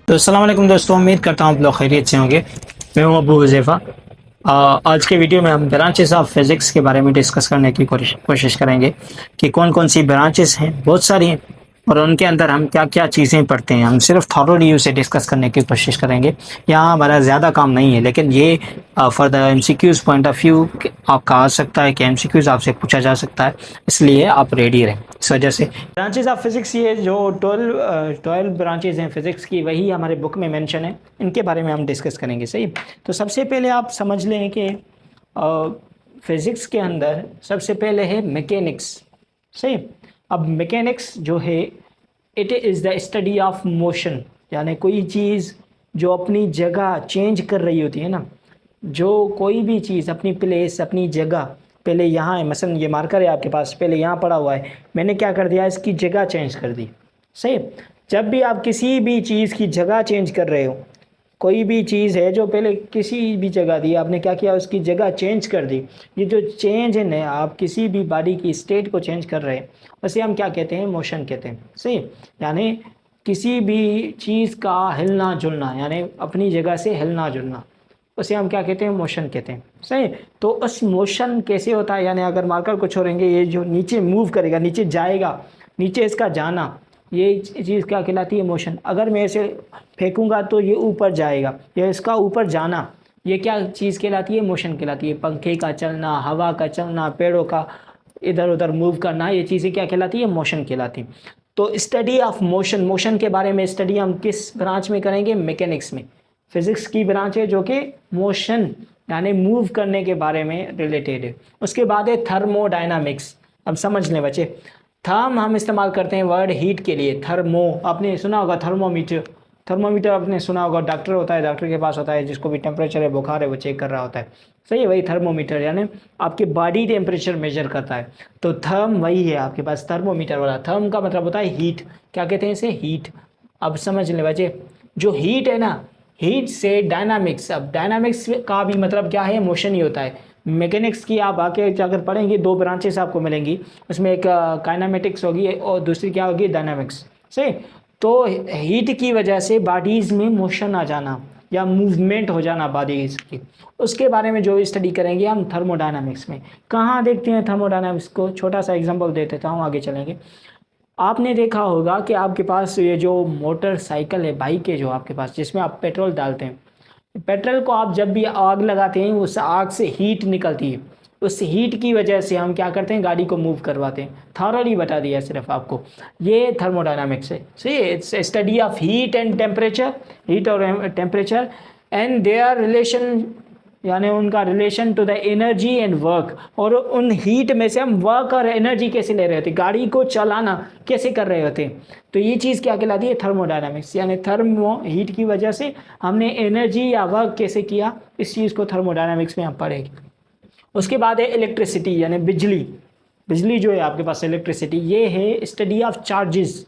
तो अस्सलाम वालेकुम दोस्तों, उम्मीद करता हूँ आप लोग खैरियत से होंगे। मैं हूँ अबू हुज़ैफ़ा। आज के वीडियो में हम ब्रांचेस ऑफ फिज़िक्स के बारे में डिस्कस करने की कोशिश करेंगे कि कौन कौन सी ब्रांचेस हैं। बहुत सारी हैं और उनके अंदर हम क्या क्या चीज़ें पढ़ते हैं। हम सिर्फ थॉरोली उसे डिस्कस करने की कोशिश करेंगे। यहाँ हमारा ज़्यादा काम नहीं है, लेकिन ये for the MCQs point of view आपका आ सकता है कि एमसीक्यूज़ आपसे पूछा जा सकता है, इसलिए आप रेडी रहें। इस वजह से ब्रांचेस ऑफ फिज़िक्स, ये जो 12 ब्रांचेस हैं फिज़िक्स की, वही हमारे बुक में मेंशन है। इनके बारे में हम डिस्कस करेंगे। सही, तो सबसे पहले आप समझ लें कि फिज़िक्स के अंदर सबसे पहले है मैकेनिक्स। सही, अब मैकेनिक्स जो है, it is the study of motion, यानी कोई चीज़ जो अपनी जगह चेंज कर रही होती है ना, जो कोई भी चीज़ अपनी प्लेस, अपनी जगह, पहले यहाँ है, मसलन ये मार्कर है आपके पास, पहले यहाँ पड़ा हुआ है, मैंने क्या कर दिया, इसकी जगह चेंज कर दी। सही, जब भी आप किसी भी चीज़ की जगह चेंज कर रहे हो, कोई भी चीज़ है जो पहले किसी भी जगह थी, आपने क्या किया, उसकी जगह चेंज कर दी। ये जो चेंज है ना, आप किसी भी बॉडी की स्टेट को चेंज कर रहे हैं, उसे हम क्या कहते हैं, मोशन कहते हैं। सही, यानी किसी भी चीज़ का हिलना जुलना, यानी अपनी जगह से हिलना जुलना, उसे हम क्या कहते हैं, मोशन कहते हैं। सही, तो उस मोशन कैसे होता है, यानी अगर मार्कर को छोड़ेंगे, ये जो नीचे मूव करेगा, नीचे जाएगा, नीचे इसका जाना, ये चीज़ क्या कहलाती है, मोशन। अगर मैं इसे फेंकूंगा तो ये ऊपर जाएगा, या इसका ऊपर जाना, ये क्या चीज़ कहलाती है, मोशन कहलाती है। पंखे का चलना, हवा का चलना, पेड़ों का इधर उधर मूव करना, ये चीज़ें क्या कहलाती है, मोशन कहलाती हैं। तो स्टडी ऑफ मोशन, मोशन के बारे में स्टडी हम किस ब्रांच में करेंगे, मैकेनिक्स में। फिज़िक्स की ब्रांच है जो कि मोशन यानी मूव करने के बारे में रिलेटेड है। उसके बाद है थर्मोडायनामिक्स। अब समझ लें बच्चे, थर्म हम इस्तेमाल करते हैं वर्ड हीट के लिए। थर्मो आपने सुना होगा, थर्मोमीटर। थर्मोमीटर आपने सुना होगा, डॉक्टर होता है, डॉक्टर के पास होता है, जिसको भी टेम्परेचर है, बुखार है, वो चेक कर रहा होता है। सही है, वही थर्मोमीटर, यानी आपके बॉडी टेम्परेचर मेजर करता है। तो थर्म वही है आपके पास, थर्मोमीटर वाला। थर्म का मतलब होता है हीट। क्या कहते हैं इसे, हीट। अब समझ लें बच्चे, जो हीट है ना, हीट से डायनामिक्स। अब डायनामिक्स का भी मतलब क्या है, मोशन ही होता है। मैकेनिक्स की आप आके अगर पढ़ेंगे, दो ब्रांचेस आपको मिलेंगी, उसमें एक काइनेमेटिक्स होगी और दूसरी क्या होगी, डायनामिक्स। सही, तो हीट की वजह से बॉडीज़ में मोशन आ जाना या मूवमेंट हो जाना बॉडीज़ की, उसके बारे में जो स्टडी करेंगे हम थर्मोडायनामिक्स में। कहाँ देखते हैं थर्मोडायनामिक्स को, छोटा सा एग्जांपल दे देता हूँ, आगे चलेंगे। आपने देखा होगा कि आपके पास ये जो मोटरसाइकिल है, बाइक है जो आपके पास, जिसमें आप पेट्रोल डालते हैं, पेट्रोल को आप जब भी आग लगाते हैं, उस आग से हीट निकलती है। उस हीट की वजह से हम क्या करते हैं, गाड़ी को मूव करवाते हैं। थॉरली बता दिया सिर्फ आपको, ये थर्मोडायनामिक्स है। सही, it's study of heat and temperature, heat और टेम्परेचर एंड देयर रिलेशन, यानी उनका relation to the energy and work. और उन हीट में से हम वर्क और एनर्जी कैसे ले रहे होते, गाड़ी को चलाना कैसे कर रहे होते हैं। तो ये चीज़ क्या कहलाती है, थर्मोडायनामिक्स। यानी थर्मो हीट की वजह से हमने एनर्जी या वर्क कैसे किया, इस चीज़ को थर्मोडायनामिक्स में हम पढ़ेंगे। उसके बाद है इलेक्ट्रिसिटी, यानी बिजली। बिजली जो है आपके पास, इलेक्ट्रिसिटी, ये है स्टडी ऑफ चार्जेस।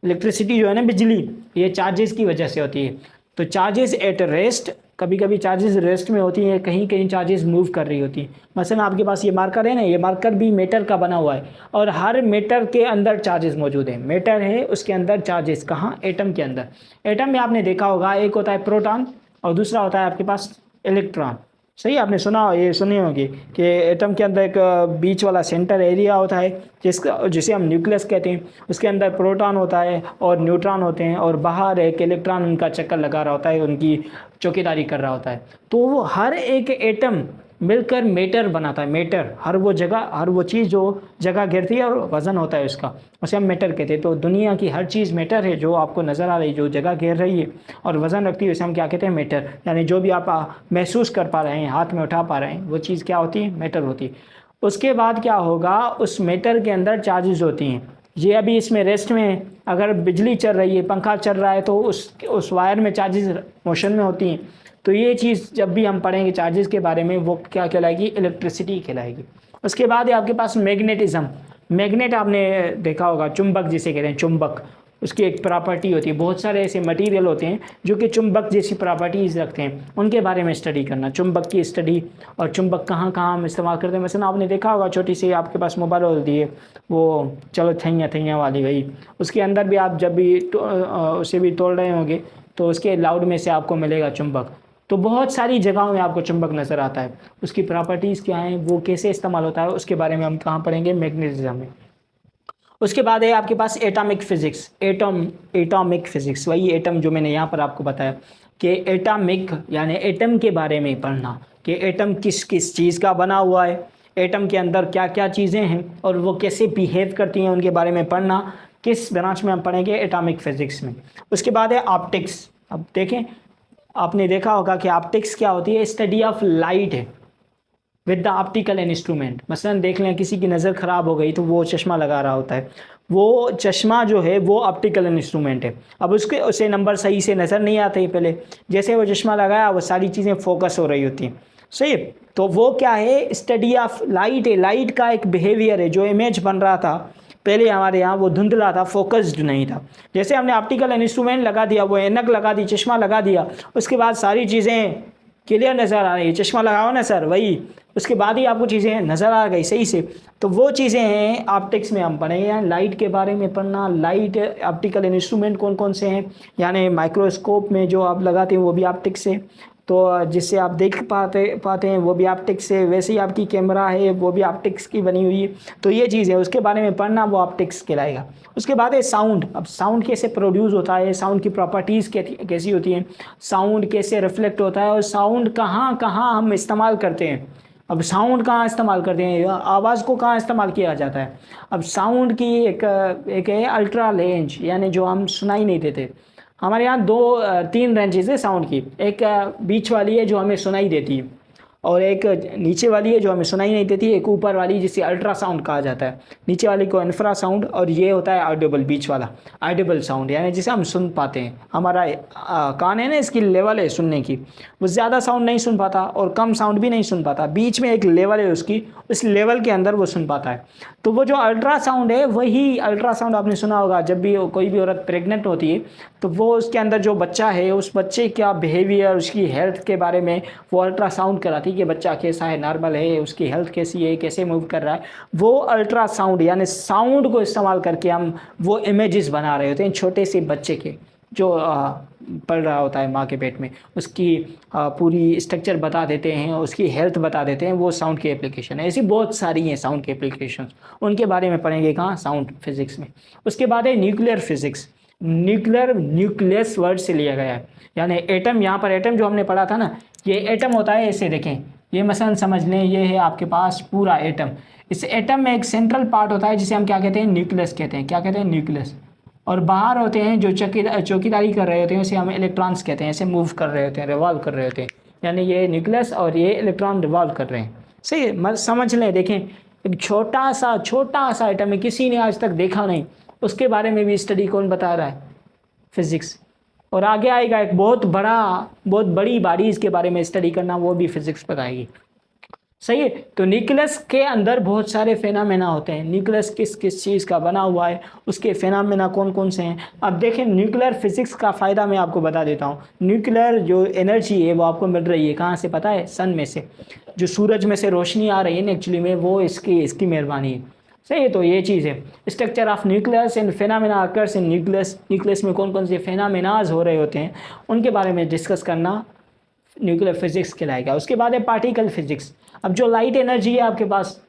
इलेक्ट्रिसिटी जो है ना, बिजली, ये चार्जेस की वजह से होती है। तो चार्जेस एट रेस्ट, कभी कभी चार्जेस रेस्ट में होती हैं, कहीं कहीं चार्जेस मूव कर रही होती हैं। मसलन आपके पास ये मार्कर है ना, ये मार्कर भी मेटर का बना हुआ है, और हर मेटर के अंदर चार्जेस मौजूद हैं। मेटर है, उसके अंदर चार्जेस, कहाँ, एटम के अंदर। एटम में आपने देखा होगा, एक होता है प्रोटॉन और दूसरा होता है आपके पास इलेक्ट्रॉन। सही, आपने सुना, ये सुनी होगी कि एटम के अंदर एक बीच वाला सेंटर एरिया होता है, जिसे हम न्यूक्लियस कहते हैं। उसके अंदर प्रोटॉन होता है और न्यूट्रॉन होते हैं, और बाहर एक इलेक्ट्रॉन उनका चक्कर लगा रहा होता है, उनकी चौकीदारी कर रहा होता है। तो वो हर एक एटम मिलकर मेटर बनाता है। मेटर, हर वो जगह, हर वो चीज़ जो जगह घेरती है और वज़न होता है उसका, उसे हम मेटर कहते हैं। तो दुनिया की हर चीज़ मेटर है, जो आपको नज़र आ रही है, जो जगह घेर रही है और वज़न रखती है, उसे हम क्या कहते हैं, मेटर। यानी जो भी आप महसूस कर पा रहे हैं, हाथ में उठा पा रहे हैं, वो चीज़ क्या होती है, मेटर होती है। उसके बाद क्या होगा, उस मेटर के अंदर चार्जेस होती हैं। ये अभी इसमें रेस्ट में है, अगर बिजली चल रही है, पंखा चल रहा है, तो उस वायर में चार्जेस मोशन में होती हैं। तो ये चीज़ जब भी हम पढ़ेंगे चार्जेस के बारे में, वो क्या कहलाएगी, इलेक्ट्रिसिटी कहलाएगी। उसके बाद है आपके पास मैग्नेटिज्म। मैग्नेट आपने देखा होगा, चुंबक जिसे कहते हैं, चुंबक। उसकी एक प्रॉपर्टी होती है। बहुत सारे ऐसे मटेरियल होते हैं जो कि चुंबक जैसी प्रॉपर्टीज़ रखते हैं, उनके बारे में स्टडी करना, चुंबक की स्टडी, और चुंबक कहाँ कहाँ हम इस्तेमाल करते हैं। मसलन आपने देखा होगा छोटी सी आपके पास मोबाइल होती है, वो चलो थैया थैया वाली वही, उसके अंदर भी आप जब भी उसे भी तोड़ रहे होंगे तो उसके लाउड में से आपको मिलेगा चुंबक। तो बहुत सारी जगहों में आपको चुंबक नज़र आता है, उसकी प्रॉपर्टीज़ क्या हैं, वो कैसे इस्तेमाल होता है, उसके बारे में हम कहाँ पढ़ेंगे, मैग्नेटिज्म में। उसके बाद है आपके पास एटॉमिक फिजिक्स, एटॉमिक फिजिक्स, वही एटम जो मैंने यहाँ पर आपको बताया कि एटॉमिक यानी एटम के बारे में पढ़ना कि एटम किस किस चीज़ का बना हुआ है, एटम के अंदर क्या क्या चीज़ें हैं और वो कैसे बिहेव करती हैं, उनके बारे में पढ़ना किस ब्रांच में हम पढ़ेंगे, एटॉमिक फिजिक्स में। उसके बाद है ऑप्टिक्स। अब देखें, आपने देखा होगा कि ऑप्टिक्स क्या होती है, स्टडी ऑफ लाइट है विद द ऑप्टिकल इंस्ट्रूमेंट। मसलन देख लें किसी की नज़र ख़राब हो गई तो वो चश्मा लगा रहा होता है, वो चश्मा जो है वो ऑप्टिकल इंस्ट्रूमेंट है। अब उसके उसे नंबर सही से नज़र नहीं आते, पहले जैसे वो चश्मा लगाया वो सारी चीज़ें फोकस हो रही होती हैं, सही। तो वो क्या है, स्टडी ऑफ लाइट है, लाइट का एक बिहेवियर है। जो इमेज बन रहा था पहले हमारे यहाँ वो धुंधला था, फोकस्ड नहीं था। जैसे हमने ऑप्टिकल इंस्ट्रूमेंट लगा दिया, वो ऐनक लगा दी, चश्मा लगा दिया, उसके बाद सारी चीज़ें क्लियर नज़र आ रही है। चश्मा लगाओ ना सर, वही उसके बाद ही आपको चीज़ें नज़र आ गई सही से। तो वो चीज़ें हैं ऑप्टिक्स में हम पढ़ेंगे, लाइट के बारे में पढ़ना, लाइट ऑप्टिकल इंस्ट्रूमेंट कौन कौन से हैं, यानी माइक्रोस्कोप में जो आप लगाते हैं वो भी ऑप्टिक्स से, तो जिससे आप देख पाते हैं वो भी ऑप्टिक्स से, वैसे ही आपकी कैमरा है वो भी ऑप्टिक्स की बनी हुई है। तो ये चीज़ है, उसके बारे में पढ़ना, वो ऑप्टिक्स कहलाएगा। उसके बाद है साउंड। अब साउंड कैसे प्रोड्यूस होता है, साउंड की प्रॉपर्टीज़ कैसी होती हैं, साउंड कैसे रिफ्लेक्ट होता है, और साउंड कहाँ कहाँ हम इस्तेमाल करते हैं। अब साउंड कहाँ इस्तेमाल करते हैं, आवाज़ को कहाँ इस्तेमाल किया जाता है। अब साउंड की एक है अल्ट्रा रेंज, यानी जो हम सुनाई नहीं देते। हमारे यहाँ तीन रेंजेस है साउंड की, एक बीच वाली है जो हमें सुनाई देती है, और एक नीचे वाली है जो हमें सुनाई नहीं देती, एक ऊपर वाली जिसे अल्ट्रा साउंड कहा जाता है। नीचे वाली को इंफ्रा साउंड, और ये होता है ऑडिबल, बीच वाला ऑडिबल साउंड, यानी जिसे हम सुन पाते हैं। हमारा कान है ना, इसकी लेवल है सुनने की, वो ज़्यादा साउंड नहीं सुन पाता और कम साउंड भी नहीं सुन पाता, बीच में एक लेवल है उसकी, उस लेवल के अंदर वो सुन पाता है। तो वो जो अल्ट्रा साउंड है, वही अल्ट्रा साउंड आपने सुना होगा, जब भी कोई भी औरत प्रेग्नेंट होती है तो वो उसके अंदर जो बच्चा है, उस बच्चे का बिहेवियर, उसकी हेल्थ के बारे में वो अल्ट्रा साउंड कराती है कि बच्चा कैसा है, नॉर्मल है, उसकी हेल्थ कैसी है, कैसे मूव कर रहा है। वो अल्ट्रा साउंड यानी साउंड को इस्तेमाल करके हम वो इमेजेस बना रहे होते हैं छोटे से बच्चे के, जो पढ़ रहा होता है माँ के पेट में, उसकी पूरी स्ट्रक्चर बता देते हैं, उसकी हेल्थ बता देते हैं। वो साउंड की एप्लीकेशन है। ऐसी बहुत सारी हैं साउंड की एप्लीकेशन, उनके बारे में पढ़ेंगे कहाँ, साउंड फिजिक्स में। उसके बाद है न्यूक्लियर फिजिक्स। न्यूक्लियस वर्ड से लिया गया है, यानी एटम। यहाँ पर एटम जो हमने पढ़ा था ना, ये एटम होता है, ऐसे देखें, ये मसलन समझ लें, ये है आपके पास पूरा एटम। इस एटम में एक सेंट्रल पार्ट होता है जिसे हम क्या कहते हैं, न्यूक्लियस कहते हैं। क्या कहते हैं, न्यूक्लियस। और बाहर होते हैं जो चौकीदारी कर रहे होते हैं, उसे हम इलेक्ट्रॉन्स कहते हैं, ऐसे मूव कर रहे होते हैं, रिवॉल्व कर रहे होते हैं, यानी ये न्यूक्लियस और ये इलेक्ट्रॉन रिवॉल्व कर रहे हैं। सही है, समझ लें। देखें, एक छोटा सा एटम है, किसी ने आज तक देखा नहीं, उसके बारे में भी स्टडी कौन बता रहा है, फिजिक्स। और आगे आएगा एक बहुत बड़ी बॉडीज के बारे में स्टडी करना, वो भी फिजिक्स बताएगी। सही है। तो न्यूक्लियस के अंदर बहुत सारे फेनामेना होते हैं। न्यूक्लियस किस किस चीज़ का बना हुआ है, उसके फेनामेना कौन कौन से हैं। अब देखें, न्यूक्लियर फिजिक्स का फ़ायदा मैं आपको बता देता हूँ। न्यूक्लियर जो एनर्जी है वो आपको मिल रही है कहाँ से, पता है, सन में से। जो सूरज में से रोशनी आ रही है ना, एक्चुअली में वो इसकी मेहरबानी है। सही है। तो ये चीज़ है, structure of nucleus and phenomena occurs in nucleus. Nucleus में कौन कौन से फेनामेनाज हो रहे होते हैं, उनके बारे में डिस्कस करना न्यूक्लियर फिजिक्स कहलाएगा। उसके बाद है पार्टिकल फिजिक्स। अब जो लाइट एनर्जी है आपके पास,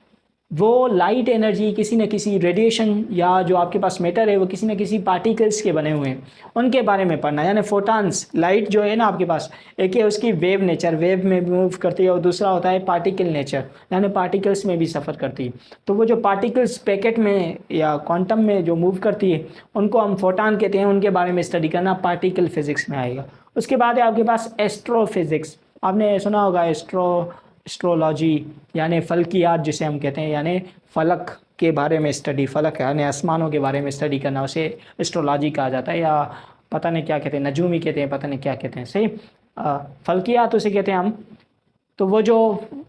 वो लाइट एनर्जी किसी न किसी रेडिएशन, या जो आपके पास मैटर है वो किसी न किसी पार्टिकल्स के बने हुए हैं, उनके बारे में पढ़ना। यानी फोटॉन्स, लाइट जो है ना आपके पास, एक है उसकी वेव नेचर, वेव में मूव करती है, और दूसरा होता है पार्टिकल नेचर, यानी पार्टिकल्स में भी सफ़र करती है। तो वो जो पार्टिकल्स पैकेट में या क्वांटम में जो मूव करती है, उनको हम फोटॉन कहते हैं, उनके बारे में स्टडी करना पार्टिकल फिजिक्स में आएगा। उसके बाद है आपके पास एस्ट्रोफिजिक्स। आपने सुना होगा एस्ट्रोलॉजी, यानी फल्कियात जिसे हम कहते हैं, यानी फलक के बारे में स्टडी, फलक यानी आसमानों के बारे में स्टडी करना, उसे एस्ट्रोलॉजी कहा जाता है, या पता नहीं क्या कहते हैं, नजूमी कहते हैं, पता नहीं क्या कहते हैं। सही, फल्कियात उसे कहते हैं हम। तो वो जो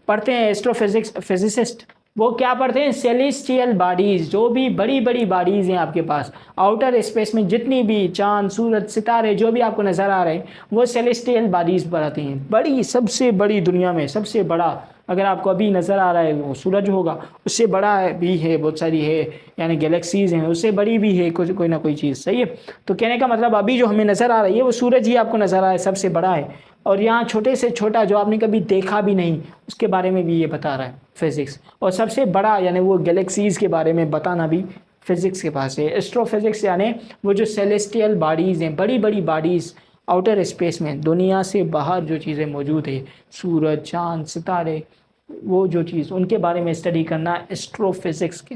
पढ़ते हैं एस्ट्रोफिजिक्स, फिजिसिस्ट, वो क्या पढ़ते हैं, सेलेस्टियल बॉडीज़, जो भी बड़ी बड़ी बॉडीज़ हैं आपके पास आउटर स्पेस में, जितनी भी चांद सूरज सितारे जो भी आपको नज़र आ रहे हैं वो सेलेस्टियल बॉडीज़ पढ़ाती हैं। बड़ी, सबसे बड़ी दुनिया में सबसे बड़ा अगर आपको अभी नज़र आ रहा है वो सूरज होगा, उससे बड़ा भी है, बहुत सारी है, यानी गैलेक्सीज़ हैं, उससे बड़ी भी है कुछ, कोई ना कोई चीज़। सही है, तो कहने का मतलब अभी जो हमें नज़र आ रही है वो सूरज ही आपको नज़र आ रहा है, सबसे बड़ा है। और यहाँ छोटे से छोटा जो आपने कभी देखा भी नहीं उसके बारे में भी ये बता रहा है फिज़िक्स। और सबसे बड़ा यानी वो गैलेक्सीज़ के बारे में बताना भी फिज़िक्स के पास है। एस्ट्रोफिज़िक्स यानी वो जो सेलेस्टियल बॉडीज़ हैं, बड़ी बड़ी बॉडीज़ आउटर स्पेस में, दुनिया से बाहर जो चीज़ें मौजूद है, सूरज चाँद सितारे, वो जो चीज़ उनके बारे में स्टडी करना एस्ट्रोफिज़िक्स के,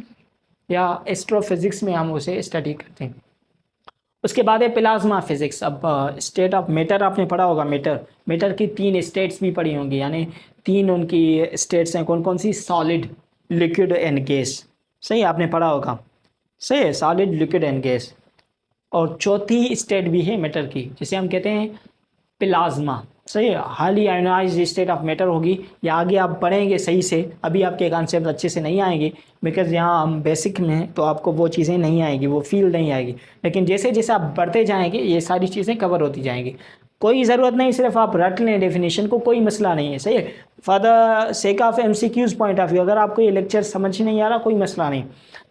या एस्ट्रोफिज़िक्स में हम उसे स्टडी करते हैं। उसके बाद है प्लाज्मा फिज़िक्स। अब स्टेट ऑफ मैटर आपने पढ़ा होगा, मैटर की 3 स्टेट्स भी पढ़ी होंगी, यानी 3 उनकी स्टेट्स हैं, कौन कौन सी, सॉलिड लिक्विड एंड गैस। सही, आपने पढ़ा होगा, सही है, सॉलिड लिक्विड एंड गैस। और चौथी स्टेट भी है मैटर की, जिसे हम कहते हैं प्लाज्मा। सही है, highly ionised state of matter होगी। या आगे आप पढ़ेंगे सही से, अभी आपके कॉन्सेप्ट अच्छे से नहीं आएंगे बिकॉज यहाँ हम बेसिक में हैं, तो आपको वो चीज़ें नहीं आएगी, वो फील नहीं आएगी। लेकिन जैसे जैसे आप बढ़ते जाएंगे ये सारी चीज़ें कवर होती जाएंगी। कोई ज़रूरत नहीं, सिर्फ आप रट लें डेफिनेशन को, कोई मसला नहीं है। सही है, for the sake of MCQs point of view, अगर आपको ये लेक्चर समझ नहीं आ रहा कोई मसला नहीं,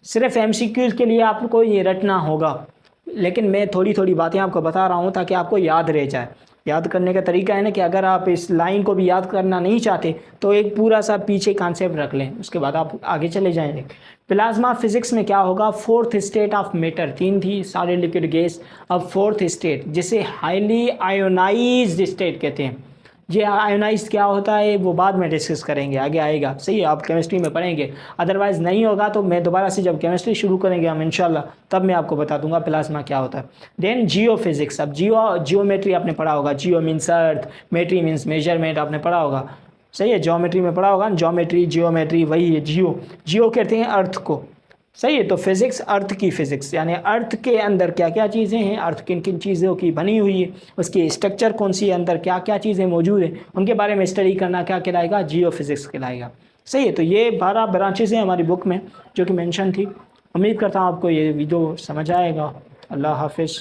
सिर्फ MCQs के लिए आपको ये रटना होगा। लेकिन मैं थोड़ी थोड़ी बातें आपको बता रहा हूँ ताकि आपको याद रह जाए। याद करने का तरीका है ना कि अगर आप इस लाइन को भी याद करना नहीं चाहते तो एक पूरा सा पीछे कॉन्सेप्ट रख लें, उसके बाद आप आगे चले जाएंगे। प्लाज्मा फिजिक्स में क्या होगा, 4th स्टेट ऑफ मैटर, 3 थी, सॉलिड लिक्विड गैस, अब 4th स्टेट जिसे हाईली आयोनाइज्ड स्टेट कहते हैं। ये आयोनाइज क्या होता है वो बाद में डिस्कस करेंगे, आगे आएगा। सही है, आप केमिस्ट्री में पढ़ेंगे, अदरवाइज़ नहीं होगा तो मैं दोबारा से जब केमिस्ट्री शुरू करेंगे हम इंशाल्लाह, तब मैं आपको बता दूंगा प्लाज्मा क्या होता है। Then geophysics. अब जियोमेट्री आपने पढ़ा होगा, geo means earth, metry means measurement, आपने पढ़ा होगा। सही है, ज्योमेट्री में पढ़ा होगा, ज्योमेट्री जियोमेट्री वही है। जियो कहते हैं अर्थ को। सही है, तो फिज़िक्स अर्थ की फ़िज़िक्स, यानी अर्थ के अंदर क्या क्या चीज़ें हैं, अर्थ किन किन चीज़ों की बनी हुई है, उसकी स्ट्रक्चर कौन सी है, अंदर क्या क्या चीज़ें मौजूद हैं, उनके बारे में स्टडी करना क्या कहलाएगा, जियो फिज़िक्स कहलाएगा। सही है, तो ये 12 ब्रांचेज़ हैं हमारी बुक में जो कि मेंशन थी। उम्मीद करता हूँ आपको ये वीडियो समझ आएगा। अल्लाह हाफिज़।